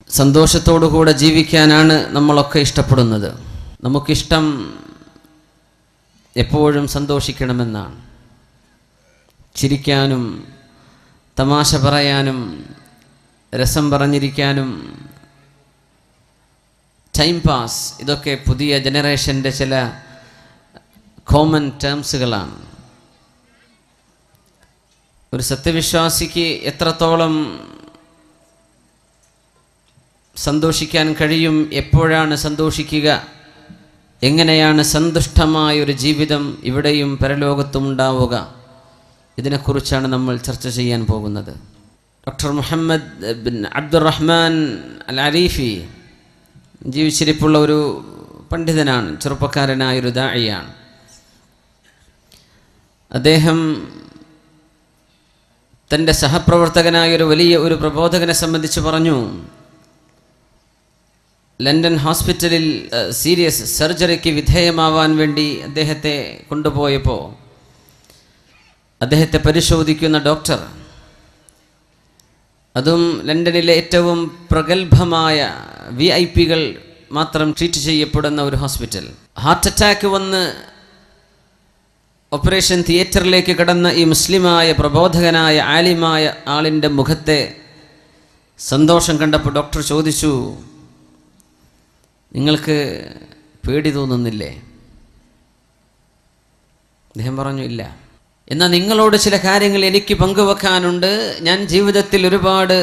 സന്തോഷത്തോടുകൂടെ ജീവിക്കാനാണ് നമ്മളൊക്കെ ഇഷ്ടപ്പെടുന്നത്. നമുക്കിഷ്ടം എപ്പോഴും സന്തോഷിക്കണമെന്നാണ്. ചിരിക്കാനും തമാശ പറയാനും രസം പറഞ്ഞിരിക്കാനും ടൈം പാസ്, ഇതൊക്കെ പുതിയ ജനറേഷൻ്റെ ചില കോമൺ ടേംസുകളാണ്. ഒരു സത്യവിശ്വാസിക്ക് എത്രത്തോളം സന്തോഷിക്കാൻ കഴിയും, എപ്പോഴാണ് സന്തോഷിക്കുക, എങ്ങനെയാണ് സന്തുഷ്ടമായൊരു ജീവിതം ഇവിടെയും പരലോകത്തും ഉണ്ടാവുക, ഇതിനെക്കുറിച്ചാണ് നമ്മൾ ചർച്ച ചെയ്യാൻ പോകുന്നത്. ഡോക്ടർ മുഹമ്മദ് ബിൻ അബ്ദുറഹ്മാൻ അൽ അരീഫി ജീവിച്ചിരിപ്പുള്ള ഒരു പണ്ഡിതനാണ്, ചെറുപ്പക്കാരനായൊരു ദാഇയാണ്. അദ്ദേഹം തൻ്റെ സഹപ്രവർത്തകനായൊരു വലിയ ഒരു പ്രബോധകനെ സംബന്ധിച്ച് പറഞ്ഞു, ലണ്ടൻ ഹോസ്പിറ്റലിൽ സീരിയസ് സർജറിക്ക് വിധേയമാവാൻ വേണ്ടി അദ്ദേഹത്തെ കൊണ്ടുപോയപ്പോൾ അദ്ദേഹത്തെ പരിശോധിക്കുന്ന ഡോക്ടർ, അതും ലണ്ടനിലെ ഏറ്റവും പ്രഗത്ഭമായ VIP-കൾ മാത്രം ട്രീറ്റ് ചെയ്യപ്പെടുന്ന ഒരു ഹോസ്പിറ്റൽ, ഹാർട്ട് അറ്റാക്ക് വന്ന് ഓപ്പറേഷൻ തിയേറ്ററിലേക്ക് കടന്ന ഈ മുസ്ലിമായ പ്രബോധകനായ ആലിമായ ആളിൻ്റെ മുഖത്തെ സന്തോഷം കണ്ടപ്പോൾ ഡോക്ടർ ചോദിച്ചു, നിങ്ങൾക്ക് പേടി തോന്നുന്നില്ലേ? അദ്ദേഹം പറഞ്ഞു, ഇല്ല. എന്നാൽ നിങ്ങളോട് ചില കാര്യങ്ങൾ എനിക്ക് പങ്കുവെക്കാനുണ്ട്. ഞാൻ ജീവിതത്തിൽ ഒരുപാട്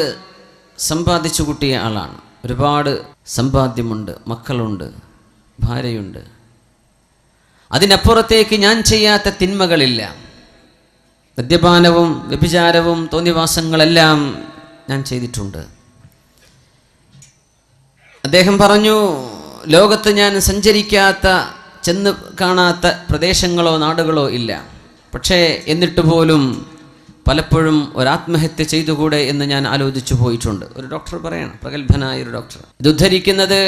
സമ്പാദിച്ചു കൂട്ടിയ ആളാണ്, ഒരുപാട് സമ്പാദ്യമുണ്ട്, മക്കളുണ്ട്, ഭാര്യയുണ്ട്. അതിനപ്പുറത്തേക്ക് ഞാൻ ചെയ്യാത്ത തിന്മകളില്ല. മദ്യപാനവും വ്യഭിചാരവും തോന്നിവാസങ്ങളെല്ലാം ഞാൻ ചെയ്തിട്ടുണ്ട്. അദ്ദേഹം പറഞ്ഞു, ലോകത്ത് ഞാൻ സഞ്ചരിക്കാത്ത, ചെന്ന് കാണാത്ത പ്രദേശങ്ങളോ നാടുകളോ ഇല്ല. പക്ഷേ എന്നിട്ട് പോലും പലപ്പോഴും ഒരാത്മഹത്യ ചെയ്തുകൂടെ എന്ന് ഞാൻ ആലോചിച്ചു പോയിട്ടുണ്ട്. ഒരു ഡോക്ടർ പറയണം, പ്രഗത്ഭനായ ഒരു ഡോക്ടർ. ഇത് ഉദ്ധരിക്കുന്നത്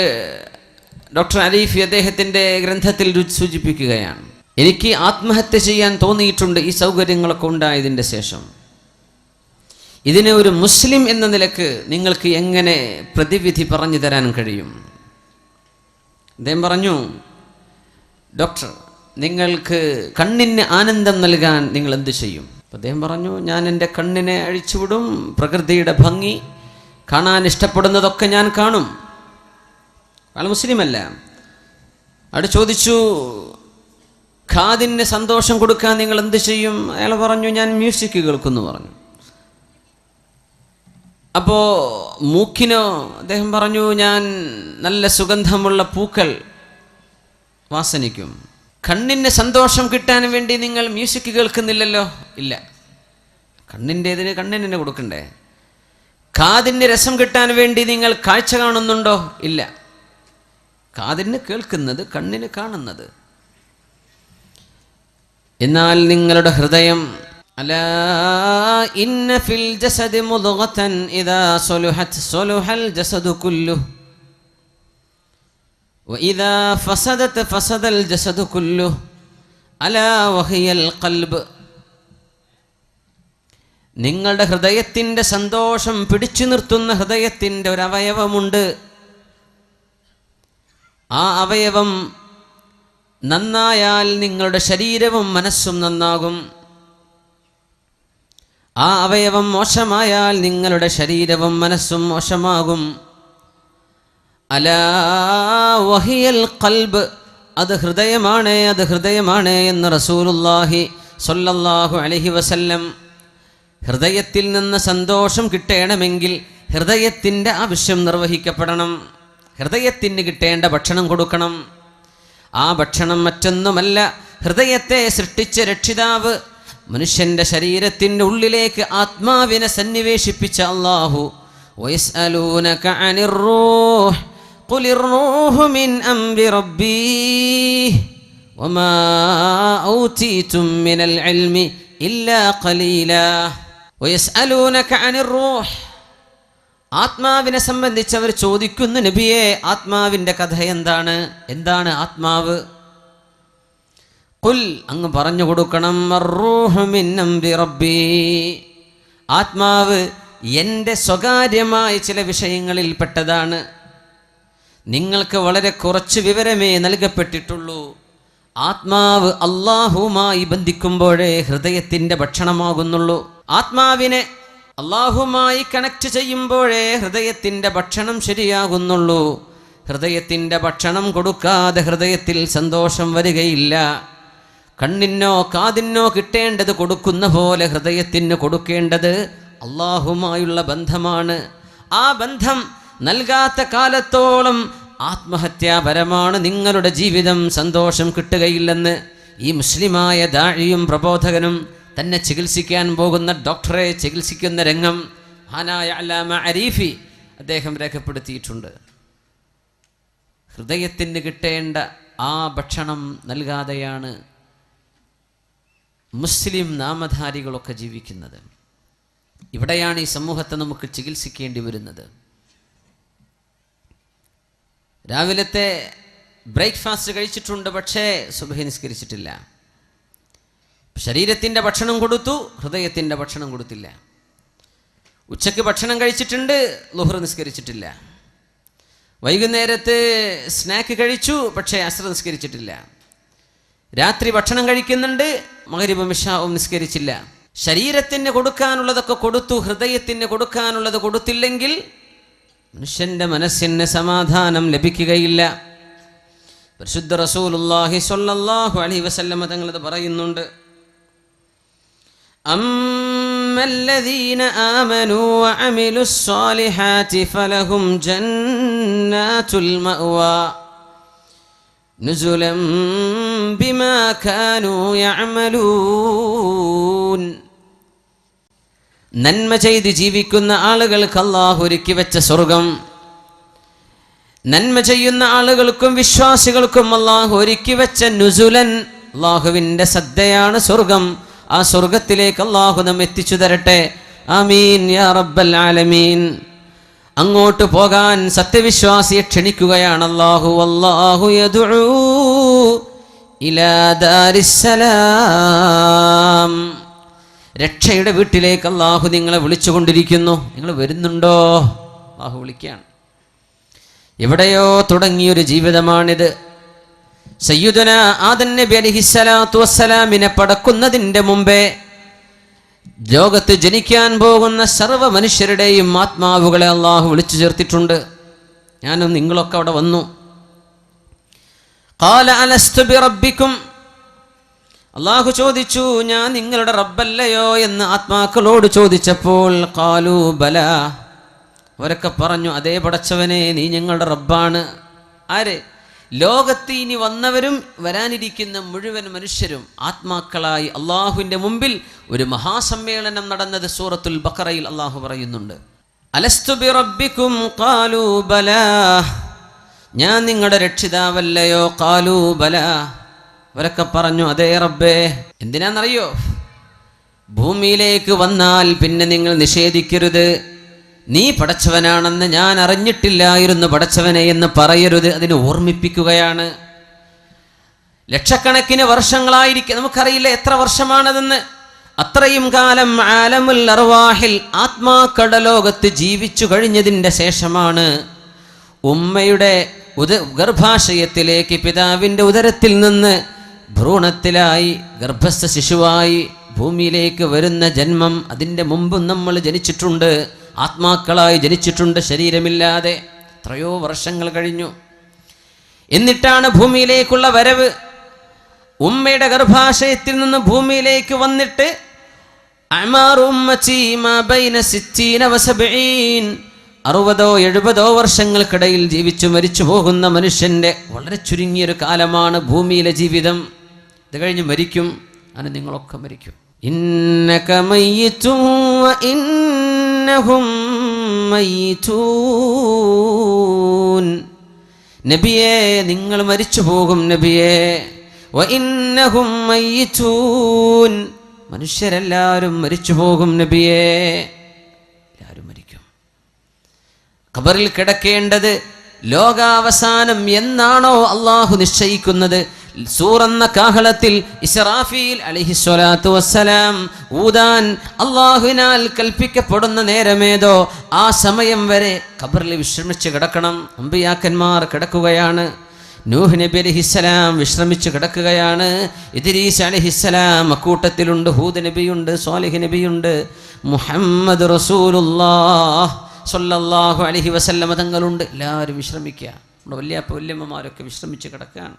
ഡോക്ടർ അരീഫി അദ്ദേഹത്തിൻ്റെ ഗ്രന്ഥത്തിൽ സൂചിപ്പിക്കുകയാണ്. എനിക്ക് ആത്മഹത്യ ചെയ്യാൻ തോന്നിയിട്ടുണ്ട് ഈ സൗകര്യങ്ങളൊക്കെ ഉണ്ടായതിൻ്റെ ശേഷം. ഇതിനെ ഒരു മുസ്ലിം എന്ന നിലക്ക് നിങ്ങൾക്ക് എങ്ങനെ പ്രതിവിധി പറഞ്ഞു തരാൻ കഴിയും? അദ്ദേഹം പറഞ്ഞു, ഡോക്ടർ, നിങ്ങൾക്ക് കണ്ണിന് ആനന്ദം നൽകാൻ നിങ്ങൾ എന്ത് ചെയ്യും? അദ്ദേഹം പറഞ്ഞു, ഞാൻ എൻ്റെ കണ്ണിനെ അഴിച്ചുവിടും, പ്രകൃതിയുടെ ഭംഗി കാണാൻ ഇഷ്ടപ്പെടുന്നതൊക്കെ ഞാൻ കാണും. അയാൾ മുസ്ലിമല്ല. അവിടെ ചോദിച്ചു, കാതിന് സന്തോഷം കൊടുക്കാൻ നിങ്ങൾ എന്ത് ചെയ്യും? അയാൾ പറഞ്ഞു, ഞാൻ മ്യൂസിക് കേൾക്കുന്നു പറഞ്ഞു. അപ്പോൾ മൂക്കിനോ? അദ്ദേഹം പറഞ്ഞു, ഞാൻ നല്ല സുഗന്ധമുള്ള പൂക്കൾ വാസനിക്കും. കണ്ണിന് സന്തോഷം കിട്ടാൻ വേണ്ടി നിങ്ങൾ മ്യൂസിക് കേൾക്കുന്നില്ലല്ലോ? ഇല്ല. കണ്ണിൻ്റേതിന് കണ്ണിന് കൊടുക്കണ്ടേ? കാതിന് രസം കിട്ടാൻ വേണ്ടി നിങ്ങൾ കാഴ്ച കാണുന്നുണ്ടോ? ഇല്ല. കാതിന് കേൾക്കുന്നത്, കണ്ണിന് കാണുന്നത്. എന്നാൽ നിങ്ങളുടെ ഹൃദയം, അലാ ഇന്ന ഫിൽ ജസദി മുദ്ഗതൻ ഇദാ സലുഹത് സലുഹൽ ജസദു കുല്ലുഹു വഇദാ ഫസദത് ഫസദൽ ജസദു കുല്ലുഹു അലാ വഹിയൽ ഖൽബ്. നിങ്ങളുടെ ഹൃദയത്തിൻ്റെ സന്തോഷം പിടിച്ചു നിർത്തുന്ന ഹൃദയത്തിൻ്റെ ഒരു അവയവമുണ്ട്. ആ അവയവം നന്നായാൽ നിങ്ങളുടെ ശരീരവും മനസ്സും നന്നാകും. ആ അവയവം മോശമായാൽ നിങ്ങളുടെ ശരീരവും മനസ്സും മോശമാകും. അലാ വഹിയൽ ഖൽബ്, അത് ഹൃദയമാണ്, അത് ഹൃദയമാണ് എന്ന് റസൂലുള്ളാഹി സ്വല്ലല്ലാഹു അലൈഹി വസല്ലം. ഹൃദയത്തിൽ നിന്ന് സന്തോഷം കിട്ടണമെങ്കിൽ ഹൃദയത്തിൻ്റെ ആവശ്യം നിർവഹിക്കപ്പെടണം. ഹൃദയത്തിന് കിട്ടേണ്ട ഭക്ഷണം കൊടുക്കണം. ആ ഭക്ഷണം മറ്റൊന്നുമല്ല, ഹൃദയത്തെ സൃഷ്ടിച്ച രക്ഷിതാവ്, മനുഷ്യൻ്റെ ശരീരത്തിൻ്റെ ഉള്ളിലേക്ക് ആത്മാവിനെ സന്നിവേശിപ്പിച്ച അല്ലാഹു, വയസ്അലൂനക അനിർ റൂഹ് ഖുലിർ റൂഹു മിൻ അംരി റബ്ബി വമാ ഔതീതും മിനൽ ഇൽമി ഇല്ലാ ഖലീലാ. വയസ്അലൂനക അനിർ റൂഹ്, ആത്മാവിനെ സംബന്ധിച്ച് അവർ ചോദിക്കുന്നു, നബിയെ ആത്മാവിൻ്റെ കഥ എന്താണ്? എന്താണ് ആത്മാവ്? ഖുൽ, അങ്ങ് പറഞ്ഞു കൊടുക്കണം, അർറൂഹു മിൻ അംരി റബ്ബി, ആത്മാവ് എൻ്റെ സ്വകാര്യമായ ചില വിഷയങ്ങളിൽ പെട്ടതാണ്. നിങ്ങൾക്ക് വളരെ കുറച്ച് വിവരമേ നൽകപ്പെട്ടിട്ടുള്ളൂ. ആത്മാവ് അള്ളാഹുവുമായി ബന്ധിക്കുമ്പോഴേ ഹൃദയത്തിൻ്റെ ഭക്ഷണമാകുന്നുള്ളൂ. ആത്മാവിനെ അള്ളാഹുവുമായി കണക്ട് ചെയ്യുമ്പോഴേ ഹൃദയത്തിൻ്റെ ഭക്ഷണം ശരിയാകുന്നുള്ളൂ. ഹൃദയത്തിൻ്റെ ഭക്ഷണം കൊടുക്കാതെ ഹൃദയത്തിൽ സന്തോഷം വരികയില്ല. കണ്ണിനോ കാതിനോ കിട്ടേണ്ടത് കൊടുക്കുന്ന പോലെ ഹൃദയത്തിന് കൊടുക്കേണ്ടത് അള്ളാഹുവുമായുള്ള ബന്ധമാണ്. ആ ബന്ധം നൽകാത്ത കാലത്തോളം ആത്മഹത്യാപരമാണ്. നിങ്ങളുടെ ജീവിതം സന്തോഷം കിട്ടുകയില്ലെന്ന് ഈ മുസ്ലിമായ ദാഴിയും പ്രബോധകനും തന്നെ ചികിത്സിക്കാൻ പോകുന്ന ഡോക്ടറെ ചികിത്സിക്കുന്ന രംഗം മഹാനായ അല്ലാമ അരീഫി അദ്ദേഹം രേഖപ്പെടുത്തിയിട്ടുണ്ട്. ഹൃദയത്തിന് കിട്ടേണ്ട ആ ഭക്ഷണം നൽകാതെയാണ് മുസ്ലിം നാമധാരികളൊക്കെ ജീവിക്കുന്നത്. ഇവിടെയാണ് ഈ സമൂഹത്തെ നമുക്ക് ചികിത്സിക്കേണ്ടി വരുന്നത്. രാവിലത്തെ ബ്രേക്ക്ഫാസ്റ്റ് കഴിച്ചിട്ടുണ്ട്, പക്ഷേ സുബ്ഹി നിസ്കരിച്ചിട്ടില്ല. ശരീരത്തിൻ്റെ ഭക്ഷണം കൊടുത്തു, ഹൃദയത്തിൻ്റെ ഭക്ഷണം കൊടുത്തില്ല. ഉച്ചയ്ക്ക് ഭക്ഷണം കഴിച്ചിട്ടുണ്ട്, ളുഹ്ർ നിസ്കരിച്ചിട്ടില്ല. വൈകുന്നേരത്ത് സ്നാക്ക് കഴിച്ചു, പക്ഷേ അസ്ർ നിസ്കരിച്ചിട്ടില്ല. രാത്രി ഭക്ഷണം കഴിക്കുന്നുണ്ട്, മഗ്രിബും ഇശാഉം നിസ്കരിച്ചില്ല. ശരീരത്തിന് കൊടുക്കാനുള്ളതൊക്കെ കൊടുത്തു, ഹൃദയത്തിന് കൊടുക്കാനുള്ളത് കൊടുത്തില്ലെങ്കിൽ മനുഷ്യൻ്റെ മനസ്സിന് സമാധാനം ലഭിക്കുകയില്ല. പരിശുദ്ധ റസൂലുള്ളാഹി സ്വല്ലല്ലാഹു അലൈഹി വസല്ലം തങ്ങളത് പറയുന്നുണ്ട്. അമ്മല്ലദീന ആമനൂ വഅമിലുസ് സ്വാലിഹാതി ഫലഹും ജന്നാത്തുൽ മഅവാ നുസുലൻ ബിമാ കാനൂ യഅമലൂൻ. നന്മ ചെയ്ത് ജീവിക്കുന്ന ആളുകൾക്ക് അല്ലാഹു ഒരുക്കി വെച്ച സ്വർഗം, നന്മ ചെയ്യുന്ന ആളുകൾക്കും വിശ്വാസികൾക്കും അല്ലാഹു ഒരുക്കി വെച്ച നുസുലൻ, അല്ലാഹുവിൻ്റെ സദ്യയാണ് സ്വർഗം. ആ സ്വർഗത്തിലേക്ക് അല്ലാഹു നമ്മെ എത്തിച്ചു തരട്ടെ. ആമീൻ യാ റബ്ബൽ ആലമീൻ. അങ്ങോട്ട് പോകാൻ സത്യവിശ്വാസിയെ ക്ഷണിക്കുകയാണ് അല്ലാഹു. വല്ലാഹു യദ്ഉ ഇലാ ദാരിസ്സലാം. രക്ഷയുടെ വീട്ടിലേക്ക് അല്ലാഹു നിങ്ങളെ വിളിച്ചുകൊണ്ടിരിക്കുന്നു. നിങ്ങൾ വരുന്നുണ്ടോ? അല്ലാഹു വിളിക്കുകയാണ്. എവിടെയോ തുടങ്ങിയൊരു ജീവിതമാണിത്. സയ്യിദുന ആദം നബി അലൈഹിസ്സലാത്തു വസ്സലാമിനെ പടക്കുന്നതിൻ്റെ മുമ്പേ ലോകത്ത് ജനിക്കാൻ പോകുന്ന സർവ്വ മനുഷ്യരുടെയും ആത്മാവുകളെ അല്ലാഹു വിളിച്ചു ചേർത്തിട്ടുണ്ട്. ഞാനും നിങ്ങളൊക്കെ അവിടെ വന്നു. ഖാല അലസ്തു ബിറബ്ബിക്കും. അല്ലാഹു ചോദിച്ചു, ഞാൻ നിങ്ങളുടെ റബ്ബല്ലയോ എന്ന് ആത്മാക്കളോട് ചോദിച്ചപ്പോൾ ഖാലൂ ബലാ, അവരൊക്കെ പറഞ്ഞു, അതേ പടച്ചവനെ, നീ ഞങ്ങളുടെ റബ്ബാണ്. ആര്? ലോകത്ത് ഇനി വന്നവരും വരാനിരിക്കുന്ന മുഴുവൻ മനുഷ്യരും ആത്മാക്കളായി അള്ളാഹുവിൻ്റെ മുമ്പിൽ ഒരു മഹാസമ്മേളനം നടന്നത് സൂറത്തുൽ ബഖറയിൽ അള്ളാഹു പറയുന്നുണ്ട്. അലസ്തു ബിറബ്ബിക്കും ഖാലൂ ബലാ, ഞാൻ നിങ്ങളുടെ രക്ഷിതാവല്ലയോ? ഖാലൂ ബലാ, അവരൊക്കെ പറഞ്ഞു, അതേ റബ്ബേ. എന്തിനാണെന്നറിയോ? ഭൂമിയിലേക്ക് വന്നാൽ പിന്നെ നിങ്ങൾ നിഷേധിക്കരുത്, നീ പടച്ചവനാണെന്ന് ഞാൻ അറിഞ്ഞിട്ടില്ലായിരുന്നു പടച്ചവനെ എന്ന് പറയരുത്. അതിന് ഓർമ്മിപ്പിക്കുകയാണ്. ലക്ഷക്കണക്കിന് വർഷങ്ങളായിരിക്കും, നമുക്കറിയില്ല എത്ര വർഷമാണതെന്ന്. അത്രയും കാലം ആലമുൽ അർവാഹിൽ ആത്മാക്കളുടെ ലോകത്ത് ജീവിച്ചു കഴിഞ്ഞതിൻ്റെ ശേഷമാണ് ഉമ്മയുടെ ഗർഭാശയത്തിലേക്ക് പിതാവിൻ്റെ ഉദരത്തിൽ നിന്ന് ഭ്രൂണത്തിലായി ഗർഭസ്ഥ ശിശുവായി ഭൂമിയിലേക്ക് വരുന്ന ജന്മം. അതിൻ്റെ മുമ്പും നമ്മൾ ജനിച്ചിട്ടുണ്ട്, ആത്മാക്കളായി ജനിച്ചിട്ടുണ്ട്, ശരീരമില്ലാതെ. എത്രയോ വർഷങ്ങൾ കഴിഞ്ഞു. എന്നിട്ടാണ് ഭൂമിയിലേക്കുള്ള വരവ്. ഉമ്മയുടെ ഗർഭാശയത്തിൽ നിന്ന് ഭൂമിയിലേക്ക് വന്നിട്ട് 60-70 വർഷങ്ങൾക്കിടയിൽ ജീവിച്ചു മരിച്ചു പോകുന്ന മനുഷ്യൻ്റെ വളരെ ചുരുങ്ങിയൊരു കാലമാണ് ഭൂമിയിലെ ജീവിതം. ഇത് കഴിഞ്ഞ് മരിക്കും. അങ്ങനെ നിങ്ങളൊക്കെ മരിക്കും. ഇന്നക മയ്യിതുൻ വ ഇന്നഹും മയ്യിതൂൻ. നബിയേ, നിങ്ങൾ മരിച്ചു പോകും നബിയേ. വ ഇന്നഹും മയ്യിതൂൻ, മനുഷ്യരെല്ലാവരും മരിച്ചു പോകും നബിയേ. എല്ലാവരും മരിക്കും. ഖബറിൽ കിടക്കേണ്ടത് ലോകാവസാനം എന്നാണോ അള്ളാഹു നിശ്ചയിക്കുന്നത്, സൂറെന്ന കാഹളത്തിൽ ഇസ്രാഫീൽ അലൈഹിസ്സലാത്തു വസ്സലാം ഊതാൻ അള്ളാഹുവിനാൽ കൽപ്പിക്കപ്പെടുന്ന നേരമേതോ ആ സമയം വരെ ഖബറിൽ വിശ്രമിച്ച് കിടക്കണം. അമ്പിയാക്കന്മാർ കിടക്കുകയാണ്. നൂഹ് നബി അലൈഹിസ്സലാം വിശ്രമിച്ച് കിടക്കുകയാണ്. ഇദ്രീസ് അലൈഹിസ്സലാം അക്കൂട്ടത്തിലുണ്ട്. ഹൂദ് നബിയുണ്ട്, സ്വാലിഹ് നബിയുണ്ട്, മുഹമ്മദ് റസൂലുള്ളാഹ് സ്വല്ലല്ലാഹു അലൈഹി വസല്ലമ തങ്ങളുണ്ട്. എല്ലാവരും വിശ്രമിക്കുക. നമ്മുടെ വല്യമ്മമാരൊക്കെ വിശ്രമിച്ച് കിടക്കുകയാണ്.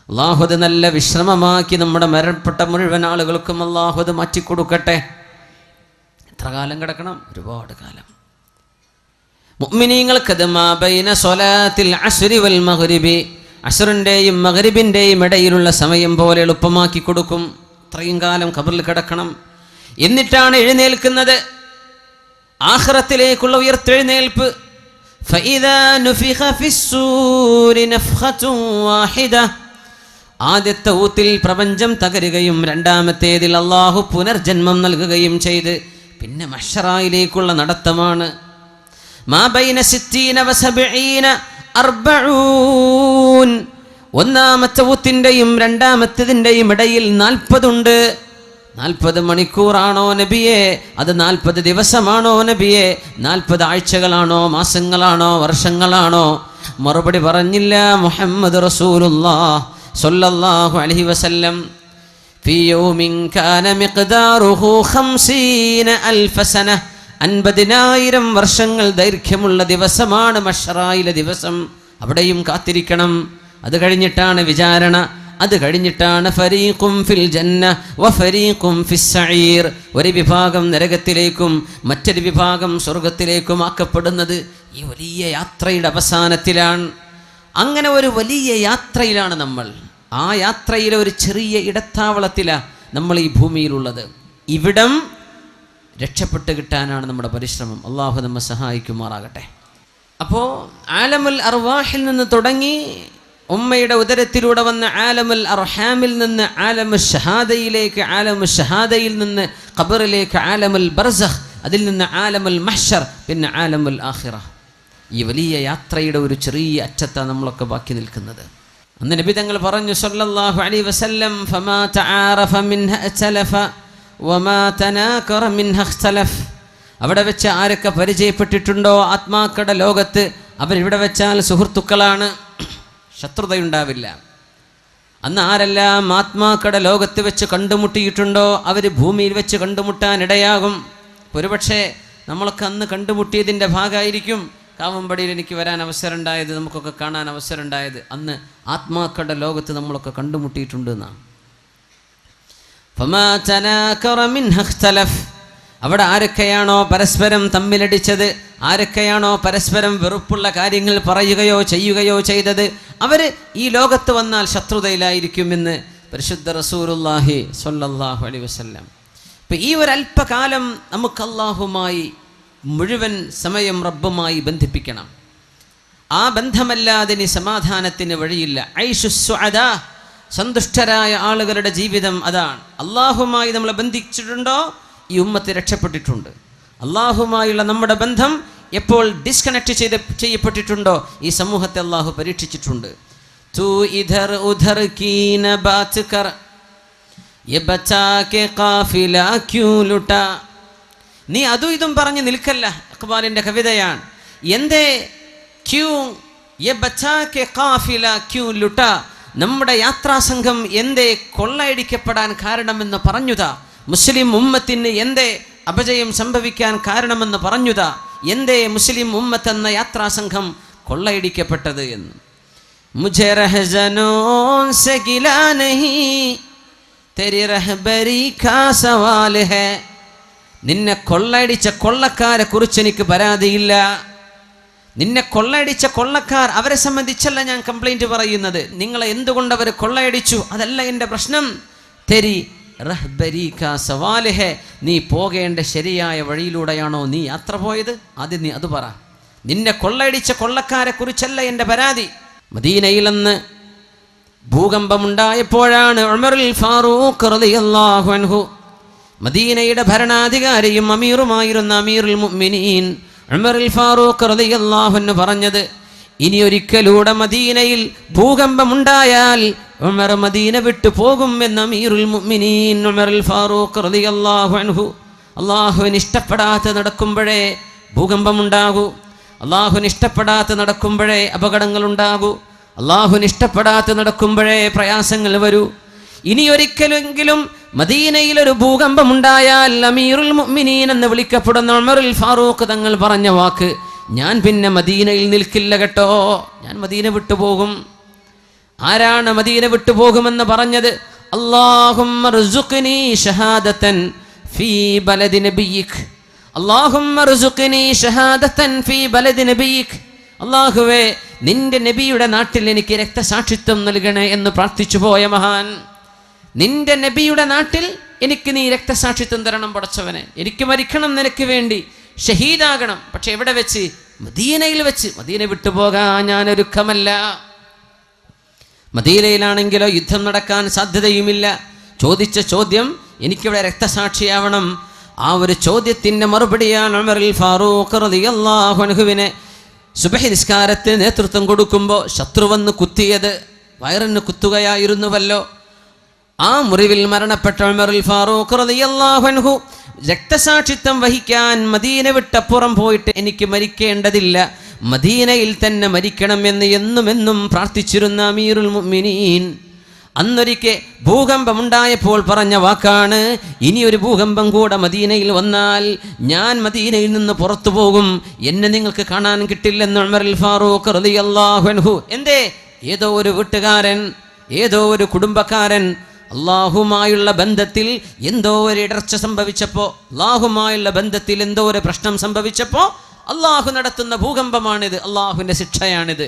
അല്ലാഹു അത് നല്ല വിശ്രമമാക്കി നമ്മുടെ മരണപ്പെട്ട മുഴുവൻ ആളുകൾക്കും അല്ലാഹു അത് മാറ്റിക്കൊടുക്കട്ടെ. എത്ര കാലം കിടക്കണം? ഒരുപാട് കാലം. മുഅ്മിനീങ്ങൾക്ക് മാ ബൈന സ്വലാത്തിൽ അസ്രി വൽ മഗ്രിബി, അസ്റിൻ്റെയും മഗ്രിബിൻ്റെയും ഇടയിലുള്ള സമയം പോലെ എളുപ്പമാക്കി കൊടുക്കും. ഇത്രയും കാലം ഖബറിൽ കിടക്കണം. എന്നിട്ടാണ് എഴുന്നേൽക്കുന്നത്. ആഖിറത്തിലേക്കുള്ള ഉയർത്തെഴുന്നേൽപ്പ്. ഫഇദാ നുഫിഖ ഫിസ്സൂരി നഫ്ഖത്തുൻ വാഹിദ, ആദ്യത്തെ ഊത്തിൽ പ്രപഞ്ചം തകരുകയും രണ്ടാമത്തേതിൽ അല്ലാഹു പുനർജന്മം നൽകുകയും ചെയ്ത് പിന്നെ മഹ്ശറായിലേക്കുള്ള നടത്തമാണ്. മാ ബൈന 60 വ 70 40, ഒന്നാമത്തെ ഊത്തിൻ്റെയും രണ്ടാമത്തേതിൻ്റെയും ഇടയിൽ 40 ഉണ്ട്. 40 മണിക്കൂറാണോ നബിയെ? അത് 40 ദിവസമാണോ നബിയെ? 40 ആഴ്ചകളാണോ, മാസങ്ങളാണോ, വർഷങ്ങളാണോ? മറുപടി പറഞ്ഞില്ല. മുഹമ്മദ് റസൂലുള്ളാഹ് സ്വല്ലല്ലാഹു അലൈഹി വസല്ലം ഫീ യൗമിൻ കാന മിഖ്ദാറുഹു 50,000 സന, 50,000 വർഷങ്ങൾ ദൈർഘ്യമുള്ള ദിവസമാണ് മഹ്ശറായിലെ ദിവസം. അവിടെയും കാത്തിരിക്കണം. അത് കഴിഞ്ഞിട്ടാണ് വിചാരണ. അത് കഴിഞ്ഞിട്ടാണ് ഫരീഖും ഫിൽ ജന്ന വ ഫരീഖും ഫിസ് സഈർ, ഒരു വിഭാഗം നരകത്തിലേക്കും മറ്റൊരു വിഭാഗം സ്വർഗത്തിലേക്കും ആക്കപ്പെടുന്നത്. ഈ വലിയ യാത്രയുടെ അവസാനത്തിലാണ്. അങ്ങനെ ഒരു വലിയ യാത്രയിലാണ് നമ്മൾ. ആ യാത്രയിലെ ഒരു ചെറിയ ഇടത്താവളത്തിലാണ് നമ്മൾ ഈ ഭൂമിയിലുള്ളത്. ഇവിടം രക്ഷപ്പെട്ട് കിട്ടാനാണ് നമ്മുടെ പരിശ്രമം. അള്ളാഹു നമ്മെ സഹായിക്കുമാറാകട്ടെ. അപ്പോൾ ആലമുൽ അർവാഹിൽ നിന്ന് തുടങ്ങി ഉമ്മയുടെ ഉദരത്തിലൂടെ വന്ന ആലമുൽ അർഹാമിൽ നിന്ന് ആലമു ഷഹാദയിലേക്ക്, ആലമു ഷഹാദയിൽ നിന്ന് ഖബറിലേക്ക് ആലമുൽ ബർസഖ്, അതിൽ നിന്ന് ആലമുൽ മഹ്ശർ, പിന്നെ ആലമുൽ ആഖിറ. ഈ വലിയ യാത്രയുടെ ഒരു ചെറിയ അറ്റത്താണ് നമ്മളൊക്കെ ബാക്കി നിൽക്കുന്നത്. അന്ന് നബി തങ്ങൾ പറഞ്ഞു സല്ലല്ലാഹു അലൈഹി വസല്ലം, ഫമാ തആറഫ മിൻഹ അഖ്തലഫ വമാ തനാകറ മിൻഹ ഇഖ്തലഫ. അവിടെ വെച്ച് ആരൊക്കെ പരിചയപ്പെട്ടിട്ടുണ്ടോ ആത്മാക്കളുടെ ലോകത്ത്, അവരിവിടെ വെച്ചാൽ സുഹൃത്തുക്കളാണ്, ശത്രുതയുണ്ടാവില്ല. അന്ന് ആരെല്ലാം ആത്മാക്കളുടെ ലോകത്ത് വെച്ച് കണ്ടുമുട്ടിയിട്ടുണ്ടോ അവർ ഭൂമിയിൽ വെച്ച് കണ്ടുമുട്ടാൻ ഇടയാകും. ഒരുപക്ഷെ നമ്മളൊക്കെ അന്ന് കണ്ടുമുട്ടിയതിൻ്റെ ഭാഗമായിരിക്കും കാവമ്പടിയിൽ എനിക്ക് വരാൻ അവസരം ഉണ്ടായത്, നമുക്കൊക്കെ കാണാൻ അവസരം ഉണ്ടായത്. അന്ന് ആത്മാക്കളുടെ ലോകത്ത് നമ്മളൊക്കെ കണ്ടുമുട്ടിയിട്ടുണ്ട് എന്നാണ്. ഫമാ തനാകറ മിൻഹ ഇഖ്തലഫ, അവിടെ ആരൊക്കെയാണോ പരസ്പരം തമ്മിലടിച്ചത്, ആരൊക്കെയാണോ പരസ്പരം വെറുപ്പുള്ള കാര്യങ്ങൾ പറയുകയോ ചെയ്യുകയോ ചെയ്തത്, അവർ ഈ ലോകത്ത് വന്നാൽ ശത്രുതയിലായിരിക്കുമെന്ന് പരിശുദ്ധ റസൂലുള്ളാഹി സ്വല്ലല്ലാഹു അലൈഹി വസല്ലം. ഇപ്പം ഈ ഒരു അല്പകാലം നമുക്ക് അല്ലാഹുമായി മുഴുവൻ സമയം റബ്ബുമായി ബന്ധിപ്പിക്കണം. ആ ബന്ധമല്ലാതെ ഇനി സമാധാനത്തിന് വഴിയില്ല. ഐഷുസ്സുഅദാ, സന്തുഷ്ടരായ ആളുകളുടെ ജീവിതം അതാണ്. അല്ലാഹുമായി നമ്മളെ ബന്ധിച്ചിട്ടുണ്ടോ ഈ ഉമ്മത്ത് രക്ഷപ്പെട്ടിട്ടുണ്ട്. അല്ലാഹുമായുള്ള നമ്മുടെ ബന്ധം എപ്പോൾ ഡിസ്കണക്ട് ചെയ്യപ്പെട്ടിട്ടുണ്ടോ ഈ സമൂഹത്തെ അല്ലാഹു പരീക്ഷിച്ചിട്ടുണ്ട്. തൂ ഇധർ ഉധർ കീ ന ബാത് കർ യെ ബച്ചാ കെ ഖാഫില ക്യൂ ലുട്ടാ. നീ അതും ഇതും പറഞ്ഞ് നിൽക്കല്ല. ഇഖ്ബാലിൻ്റെ കവിതയാണ്. എന്തേ ക്യൂ യെ ബച്ചാ കെ ഖാഫില ക്യൂ ലുട്ടാ, നമ്മുടെ യാത്രാസംഘം എന്തേ കൊള്ളയടിക്കപ്പെടാൻ കാരണമെന്ന് പറഞ്ഞുതാ. മുസ്ലിം ഉമ്മത്തിന് എന്തേ അപജയം സംഭവിക്കാൻ കാരണമെന്ന് പറഞ്ഞുതാ. എന്തേ മുസ്ലിം ഉമ്മത്ത് എന്ന യാത്രാസംഘം കൊള്ളയടിക്കപ്പെട്ടത് എന്ന്. മുझे रहज़नों से गिला नहीं तेरी रहबरी का सवाल है. നിന്നെ കൊള്ളയടിച്ച കൊള്ളക്കാരെ കുറിച്ച് എനിക്ക് പരാതിയില്ല. നിന്നെ കൊള്ളയടിച്ച കൊള്ളക്കാർ, അവരെ സംബന്ധിച്ചല്ല ഞാൻ കംപ്ലൈൻറ്റ് പറയുന്നത്. നിങ്ങളെ എന്തുകൊണ്ട് അവർ കൊള്ളയടിച്ചു അതല്ല എൻ്റെ പ്രശ്നം. തെരി റഹ്ബരി കാ സവാൽ ഹെ, നീ പോകേണ്ട ശരിയായ വഴിയിലൂടെയാണോ നീ യാത്ര പോയത്? ആദ്യം നീ അത് പറ. നിന്നെ കൊള്ളയടിച്ച കൊള്ളക്കാരെ കുറിച്ചല്ല എൻ്റെ പരാതി. മദീനയിൽ അന്ന് ഭൂകമ്പമുണ്ടായപ്പോഴാണ് ഉമറുൽ ഫാറൂഖ് റളിയല്ലാഹു അൻഹു, മദീനയുടെ ഭരണാധികാരിയും അമീറുമായിരുന്ന അമീറുൽ മുഅ്മിനീൻ ഉമറുൽ ഫാറൂഖ് റളിയല്ലാഹു അൻഹു പറഞ്ഞത്, ഇനി ഒരിക്കലൂടെ മദീനയിൽ ഭൂകമ്പമുണ്ടായാൽ ഉമർ മദീന വിട്ടു പോകും എന്ന് അമീറുൽ മുഅ്മിനീൻ ഉമറുൽ ഫാറൂഖ് റളിയല്ലാഹു അൻഹു. അള്ളാഹുവിന് ഇഷ്ടപ്പെടാതെ നടക്കുമ്പോഴേ ഭൂകമ്പമുണ്ടാകൂ, അള്ളാഹുവിന് ഇഷ്ടപ്പെടാതെ നടക്കുമ്പോഴേ അപകടങ്ങളുണ്ടാകൂ, അള്ളാഹുവിന് ഇഷ്ടപ്പെടാതെ നടക്കുമ്പോഴേ പ്രയാസങ്ങൾ വരൂ. ഇനി ഒരിക്കലെങ്കിലും മദീനയിലൊരു ഭൂകമ്പമുണ്ടായാൽ അമീറുൽ മുഅ്മിനീൻ എന്ന് വിളിക്കപ്പെടുന്ന ഉമറുൽ ഫാറൂഖ് തങ്ങൾ പറഞ്ഞ വാക്ക്, ഞാൻ പിന്നെ മദീനയിൽ നിൽക്കില്ല കേട്ടോ, ഞാൻ മദീന വിട്ടുപോകും. ആരാണ് മദീന വിട്ടുപോകുമെന്ന് പറഞ്ഞത്? അല്ലാഹുമ്മ ർസുഖ്നി ഷഹാദതൻ ഫീ ബലദി നബിയിക്, അല്ലാഹുമ്മ ർസുഖ്നി ഷഹാദതൻ ഫീ ബലദി നബിയിക്, അല്ലാഹുവേ നിന്റെ നബിയുടെ നാട്ടിൽ എനിക്ക് രക്തസാക്ഷിത്വം നൽകണേ എന്ന് പ്രാർത്ഥിച്ചു പോയ മഹാൻ. നിന്റെ നബിയുടെ നാട്ടിൽ എനിക്ക് നീ രക്തസാക്ഷിത്വം തരണം പടച്ചവനെ, എനിക്ക് മരിക്കണം നിനക്ക് വേണ്ടി, ഷഹീദാകണം. പക്ഷെ എവിടെ വെച്ച്? മദീനയിൽ വെച്ച്. മദീന വിട്ടുപോകാൻ ഞാൻ ഒരുക്കമല്ല. മദീനയിലാണെങ്കിലോ യുദ്ധം നടക്കാൻ സാധ്യതയുമില്ല. ചോദിച്ച ചോദ്യം എനിക്കിവിടെ രക്തസാക്ഷിയാവണം. ആ ഒരു ചോദ്യത്തിൻ്റെ മറുപടിയാണ് ഉമറുൽ ഫാറൂഖ് റളിയല്ലാഹു അൻഹുവിനെ സുബഹി നിസ്കാരത്തിന് നേതൃത്വം കൊടുക്കുമ്പോൾ ശത്രു വന്ന് കുത്തിയത് വയറിന് കുത്തുകയായിരുന്നുവല്ലോ. ആ മുറിവിൽ മരണപ്പെട്ട ഉമറുൽ ഫാറൂഖ് റളിയല്ലാഹു അൻഹു രക്തസാക്ഷിത്വം വഹിക്കാൻ മദീന വിട്ടപ്പുറം പോയിട്ട് എനിക്ക് മരിക്കേണ്ടതില്ല, മദീനയിൽ തന്നെ മരിക്കണമെന്ന് എന്നും പ്രാർത്ഥിച്ചിരുന്ന അമീറുൽ മുഅ്മിനീൻ അന്നൊരിക്കെ ഭൂകമ്പമുണ്ടായപ്പോൾ പറഞ്ഞ വാക്കാണ്, ഇനിയൊരു ഭൂകമ്പം കൂടെ മദീനയിൽ വന്നാൽ ഞാൻ മദീനയിൽ നിന്ന് പുറത്തു പോകും, എന്നെ നിങ്ങൾക്ക് കാണാൻ കിട്ടില്ലെന്ന് ഉമറുൽ ഫാറൂഖ് റളിയല്ലാഹു അൻഹു. എന്തേ? ഏതോ ഒരു വീട്ടുകാരൻ, ഏതോ ഒരു കുടുംബക്കാരൻ അള്ളാഹുമായുള്ള ബന്ധത്തിൽ എന്തോ ഒരു ഇടർച്ച സംഭവിച്ചപ്പോൾ, അള്ളാഹുമായുള്ള ബന്ധത്തിൽ എന്തോ ഒരു പ്രശ്നം സംഭവിച്ചപ്പോൾ അള്ളാഹു നടത്തുന്ന ഭൂകമ്പമാണിത്, അള്ളാഹുവിൻ്റെ ശിക്ഷയാണിത്.